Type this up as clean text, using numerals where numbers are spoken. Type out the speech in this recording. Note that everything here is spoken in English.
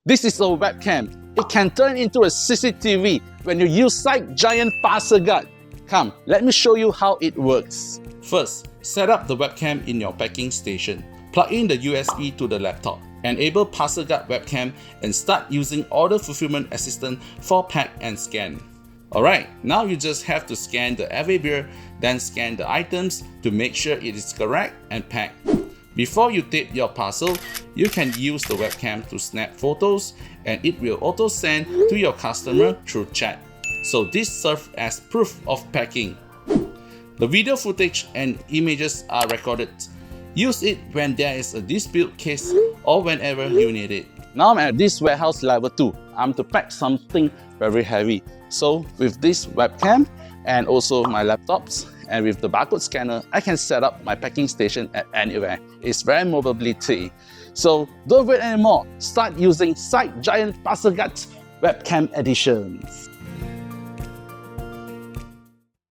This is a webcam. It can turn into a CCTV when you use SiteGiant ParcelGuard. Come, let me show you how it works. First, set up the webcam in your packing station. Plug in the USB to the laptop. Enable ParcelGuard Webcam and start using Order Fulfillment Assistant for pack and scan. Alright, now you just have to scan the airway beer, then scan the items to make sure it is correct and packed. Before you tape your parcel, you can use the webcam to snap photos and it will auto send to your customer through chat. So this serves as proof of packing. The video footage and images are recorded. Use it when there is a dispute case or whenever you need it. Now I'm at this warehouse level 2. I'm to pack something very heavy. So with this webcam and also my laptops and with the barcode scanner, I can set up my packing station at anywhere. It's very mobility. So don't wait anymore. Start using SiteGiant ParcelGuard Webcam Editions.